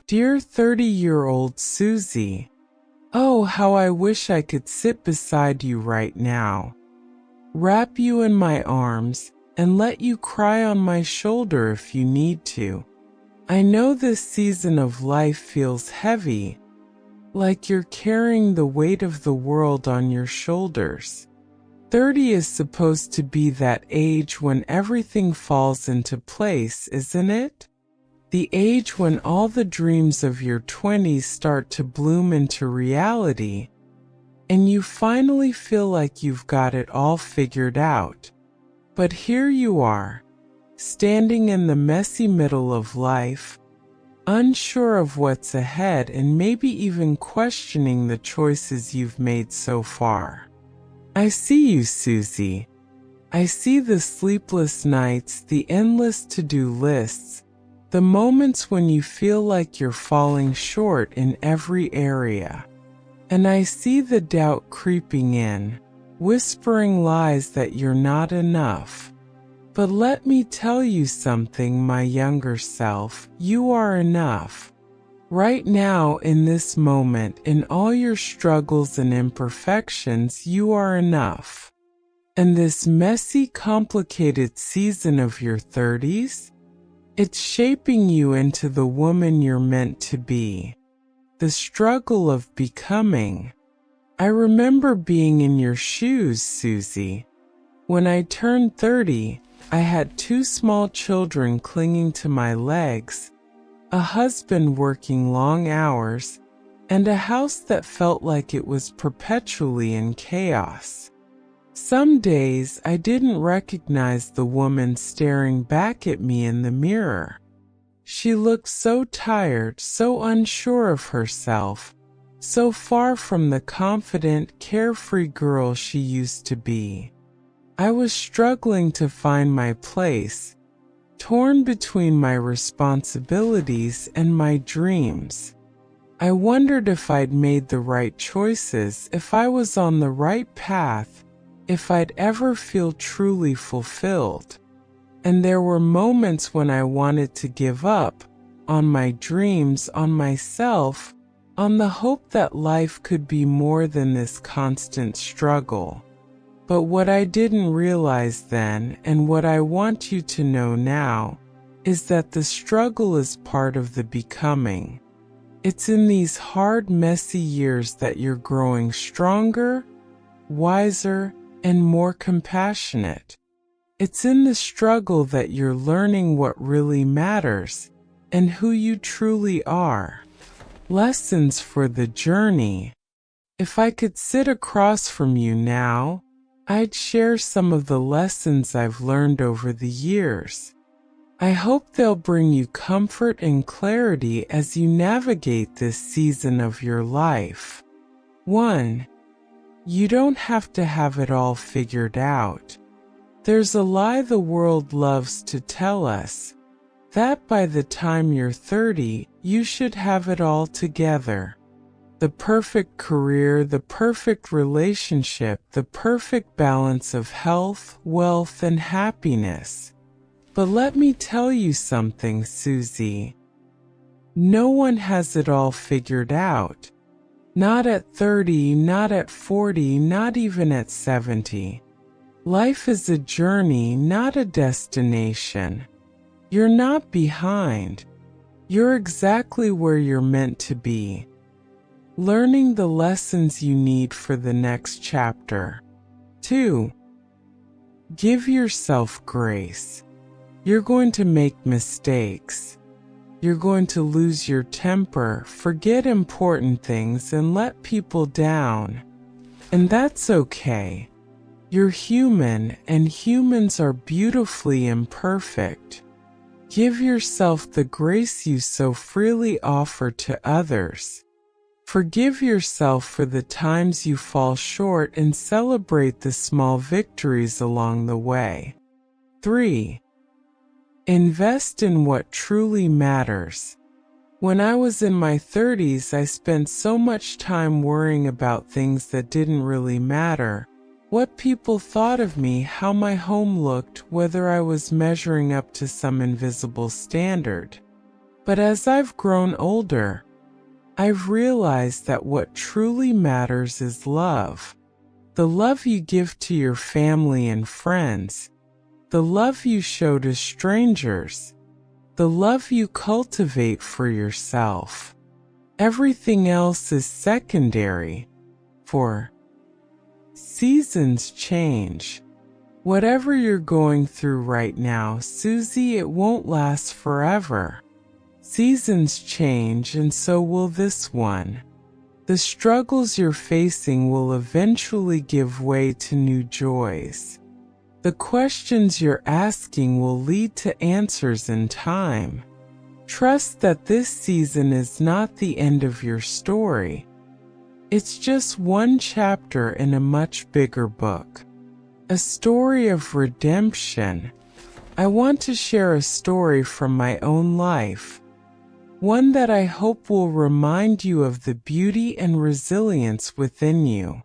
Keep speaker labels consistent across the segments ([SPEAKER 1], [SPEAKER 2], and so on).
[SPEAKER 1] Dear 30-year-old Suzie, oh, how I wish I could sit beside you right now, wrap you in my arms, and let you cry on my shoulder if you need to. I know this season of life feels heavy, like you're carrying the weight of the world on your shoulders. 30 is supposed to be that age when everything falls into place, isn't it? The age when all the dreams of your 20s start to bloom into reality, and you finally feel like you've got it all figured out. But here you are, standing in the messy middle of life, unsure of what's ahead and maybe even questioning the choices you've made so far. I see you, Suzie. I see the sleepless nights, the endless to-do lists, the moments when you feel like you're falling short in every area. And I see the doubt creeping in, whispering lies that you're not enough. But let me tell you something, my younger self, you are enough. Right now, in this moment, in all your struggles and imperfections, you are enough. And this messy, complicated season of your 30s, it's shaping you into the woman you're meant to be. The struggle of becoming. I remember being in your shoes, Suzie. When I turned 30, I had 2 small children clinging to my legs, a husband working long hours, and a house that felt like it was perpetually in chaos. Some days I didn't recognize the woman staring back at me in the mirror. She looked so tired, so unsure of herself, so far from the confident, carefree girl she used to be. I was struggling to find my place, torn between my responsibilities and my dreams. I wondered if I'd made the right choices, if I was on the right path, if I'd ever feel truly fulfilled. And there were moments when I wanted to give up on my dreams, on myself, on the hope that life could be more than this constant struggle. But what I didn't realize then, and what I want you to know now, is that the struggle is part of the becoming. It's in these hard, messy years that you're growing stronger, wiser, and more compassionate. It's in the struggle that you're learning what really matters and who you truly are. Lessons for the journey. If I could sit across from you now, I'd share some of the lessons I've learned over the years. I hope they'll bring you comfort and clarity as you navigate this season of your life. 1. You don't have to have it all figured out. There's a lie the world loves to tell us, that by the time you're 30, you should have it all together. The perfect career, the perfect relationship, the perfect balance of health, wealth, and happiness. But let me tell you something, Suzie. No one has it all figured out. Not at 30, not at 40, not even at 70. Life is a journey, not a destination. You're not behind. You're exactly where you're meant to be. Learning the lessons you need for the next chapter. 2. Give yourself grace. You're going to make mistakes. You're going to lose your temper, forget important things, and let people down. And that's okay. You're human, and humans are beautifully imperfect. Give yourself the grace you so freely offer to others. Forgive yourself for the times you fall short and celebrate the small victories along the way. 3. Invest in what truly matters. When I was in my 30s, I spent so much time worrying about things that didn't really matter. What people thought of me, how my home looked, whether I was measuring up to some invisible standard. But as I've grown older, I've realized that what truly matters is love. The love you give to your family and friends, the love you show to strangers, the love you cultivate for yourself. Everything else is secondary, for seasons change. Whatever you're going through right now, Suzie, it won't last forever. Seasons change, and so will this one. The struggles you're facing will eventually give way to new joys. The questions you're asking will lead to answers in time. Trust that this season is not the end of your story. It's just one chapter in a much bigger book. A story of redemption. I want to share a story from my own life. One that I hope will remind you of the beauty and resilience within you.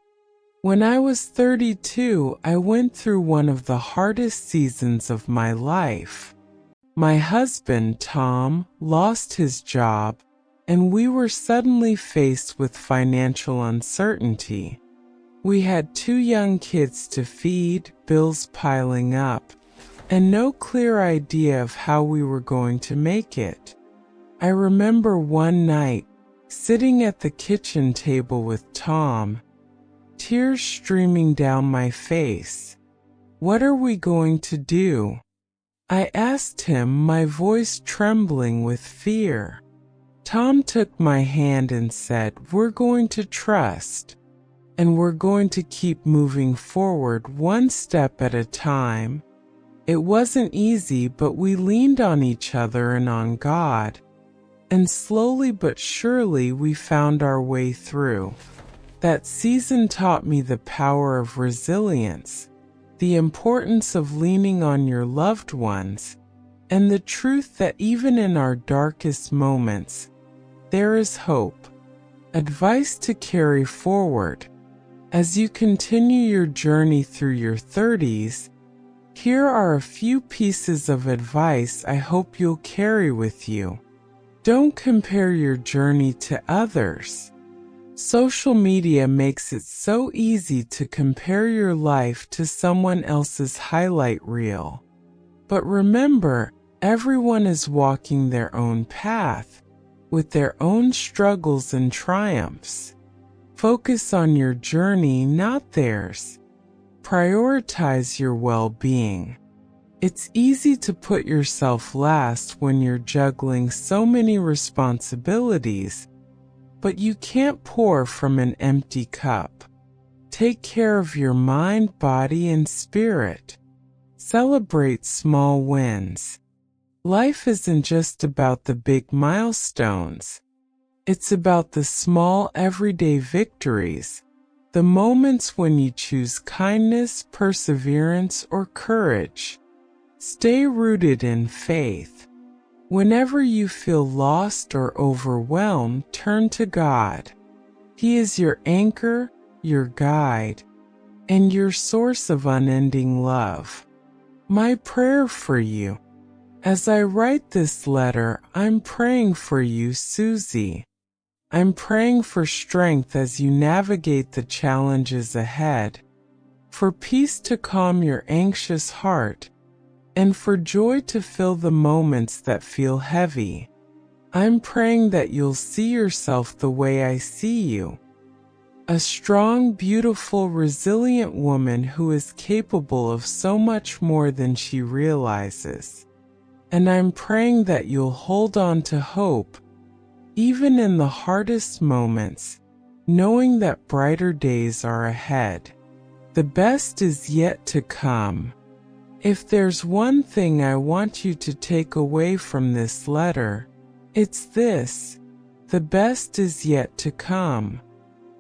[SPEAKER 1] When I was 32, I went through one of the hardest seasons of my life. My husband, Tom, lost his job, and we were suddenly faced with financial uncertainty. We had 2 young kids to feed, bills piling up, and no clear idea of how we were going to make it. I remember one night, sitting at the kitchen table with Tom, tears streaming down my face. What are we going to do? I asked him, my voice trembling with fear. Tom took my hand and said, we're going to trust, and we're going to keep moving forward one step at a time. It wasn't easy, but we leaned on each other and on God. And slowly but surely we found our way through. That season taught me the power of resilience, the importance of leaning on your loved ones, and the truth that even in our darkest moments, there is hope. Advice to carry forward. As you continue your journey through your 30s, here are a few pieces of advice I hope you'll carry with you. Don't compare your journey to others. Social media makes it so easy to compare your life to someone else's highlight reel. But remember, everyone is walking their own path, with their own struggles and triumphs. Focus on your journey, not theirs. Prioritize your well-being. It's easy to put yourself last when you're juggling so many responsibilities, but you can't pour from an empty cup. Take care of your mind, body, and spirit. Celebrate small wins. Life isn't just about the big milestones. It's about the small, everyday victories, the moments when you choose kindness, perseverance, or courage. Stay rooted in faith. Whenever you feel lost or overwhelmed, turn to God. He is your anchor, your guide, and your source of unending love. My prayer for you. As I write this letter, I'm praying for you, Suzie. I'm praying for strength as you navigate the challenges ahead, for peace to calm your anxious heart, and for joy to fill the moments that feel heavy. I'm praying that you'll see yourself the way I see you. A strong, beautiful, resilient woman who is capable of so much more than she realizes. And I'm praying that you'll hold on to hope, even in the hardest moments, knowing that brighter days are ahead. The best is yet to come. If there's one thing I want you to take away from this letter, it's this: the best is yet to come.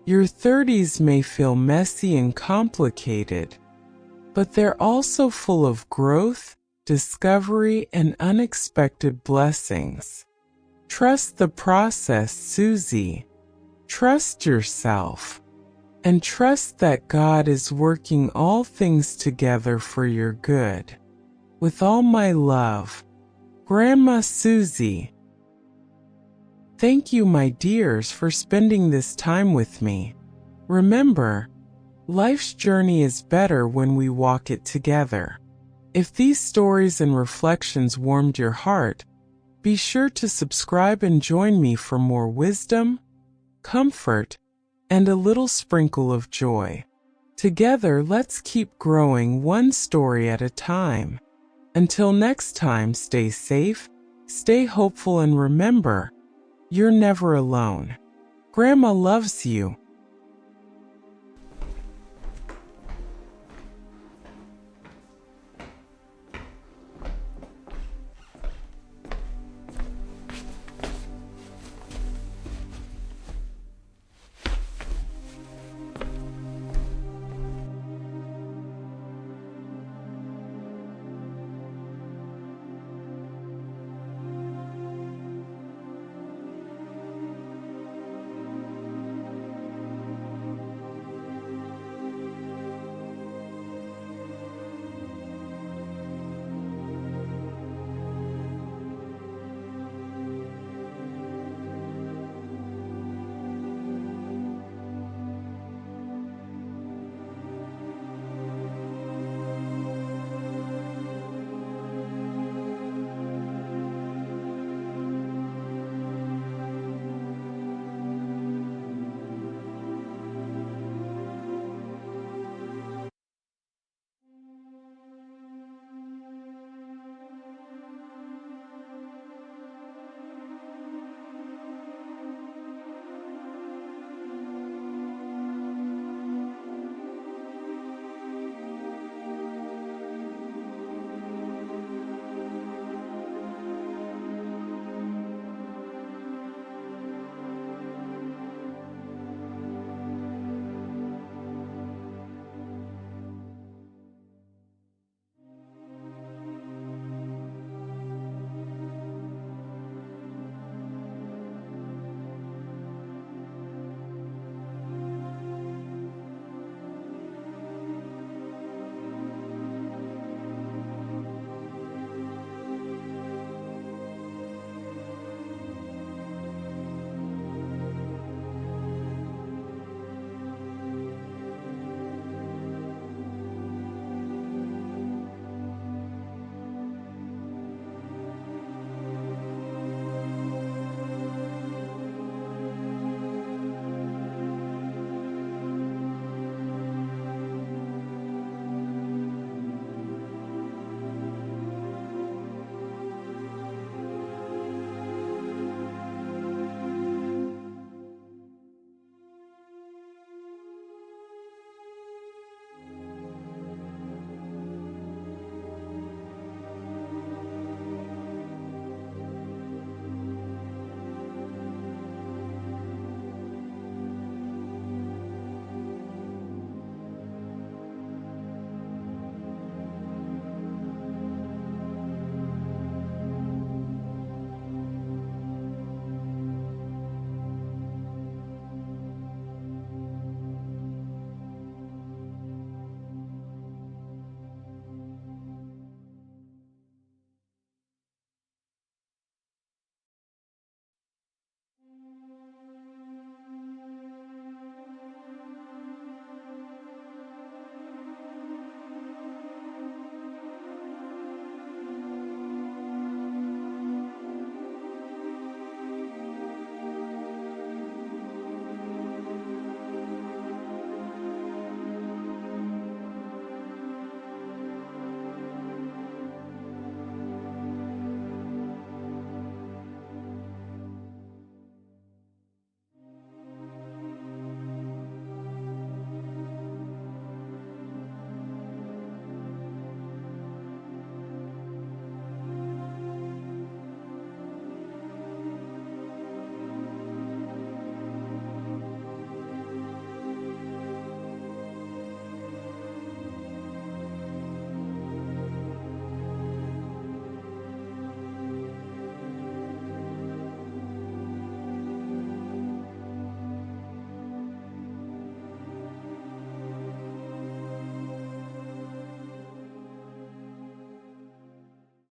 [SPEAKER 1] Your 30s may feel messy and complicated, but they're also full of growth, discovery, and unexpected blessings. Trust the process, Suzie. Trust yourself. And trust that God is working all things together for your good. With all my love, Grandma Suzie. Thank you, my dears, for spending this time with me. Remember, life's journey is better when we walk it together. If these stories and reflections warmed your heart, be sure to subscribe and join me for more wisdom, comfort, and a little sprinkle of joy. Together, let's keep growing one story at a time. Until next time, stay safe, stay hopeful, and remember, you're never alone. Grandma loves you.